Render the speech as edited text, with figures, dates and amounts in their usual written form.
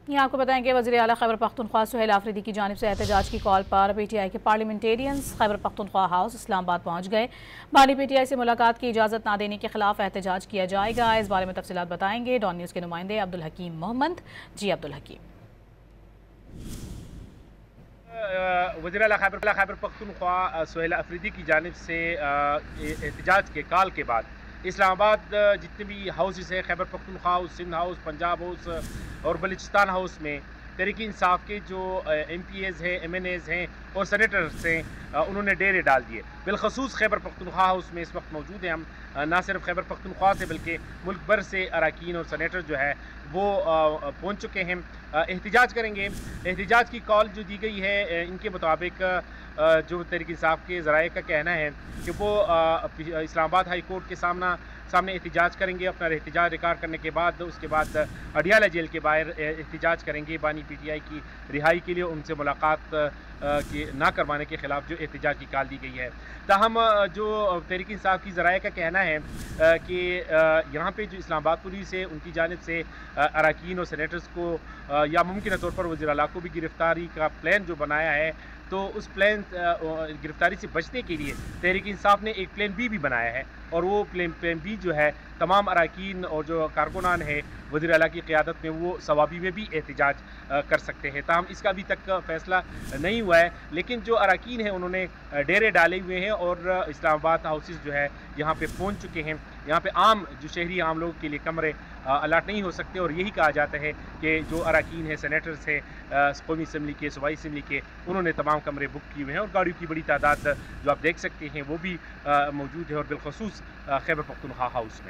ये आपको बताएं कि वज़ीर आला खैबर पख्तूनख्वा सुहेल आफरीदी की जानिब से एहतजाज की कॉल पर PTI के पार्लियामेंटेरियंस खैबर पख्तूनख्वा हाउस इस्लामाबाद पहुँच गए। बानी PTI से मुलाकात की इजाज़त ना देने के खिलाफ एहतजाज किया जाएगा। इस बारे में तफसीलात बताएंगे डॉन न्यूज़ के नुमाइंदे अब्दुल हकीम मोहम्मद। जी अब्दुल हकीम। वज़ीर आला खैबर पख्तूनख्वा सुहेल आफरीदी की जानिब से एहतजाज के कॉल के बाद इस्लामाबाद जितने भी हाउसेस हैं, Khyber Pakhtunkhwa house, Sindh house, Punjab house और बलूचिस्तान हाउस में तहरीक इंसाफ के जो MPAs हैं, MNAs हैं और सेनेटर्स हैं, उन्होंने डेरे डाल दिए। बिलखसूस खैबर पख्तूनख्वा हाउस में इस वक्त मौजूद हैं हम। ना सिर्फ खैबर पख्तूनख्वा से बल्कि मुल्क भर से अरकान और सेनेटर जो है वो पहुँच चुके हैं। एहतजाज करेंगे। एहतजाज की कॉल जो दी गई है, इनके मुताबिक जो तहरीक इंसाफ के ज़राए का कहना है कि वो इस्लामाबाद हाई कोर्ट के सामने एहतजाज करेंगे। अपना एहतजाज रिकॉर्ड करने के बाद उसके बाद अडियाला जेल के बाहर एहतजाज करेंगे। बानी PTI की रिहाई के लिए उनसे मुलाकात ना करवाने के ख़िलाफ़ जो एहतजाज की कॉल दी गई है। ताहम जो तहरीक इंसाफ की ज़राए का कहना है कि यहाँ पे जो इस्लामाबाद पुलिस है उनकी जानिब से अरकान और सेनेटर्स को या मुमकिन तौर पर वज़ीर आला को भी गिरफ़्तारी का प्लान जो बनाया है, तो उस प्लान गिरफ्तारी से बचने के लिए तहरीक इंसाफ ने एक प्लान बी भी बनाया है। और वो प्लान बी जो है तमाम अरकान और जो कारकुनान है वज़ीर आला की क़यादत में, वो सवाबी में भी एहतजाज कर सकते हैं। ताहम इसका अभी तक फ़ैसला नहीं हुआ है, लेकिन जो अरकान हैं उन्होंने डेरे डाले हुए हैं और इस्लामाबाद हाउसेस जो है यहाँ पे पहुँच चुके हैं। यहाँ पे आम जो शहरी आम लोगों के लिए कमरे अलाट नहीं हो सकते और यही कहा जाता है कि जो अरकान है, सेनेटर्स हैं, कौमी असम्बली के, सूबाई असम्बली के, उन्होंने तमाम कमरे बुक किए हुए हैं और गाड़ियों की बड़ी तादाद जो आप देख सकते हैं वो भी मौजूद है और बिलखसूस खैबर पख्तूनख्वा हाउस में।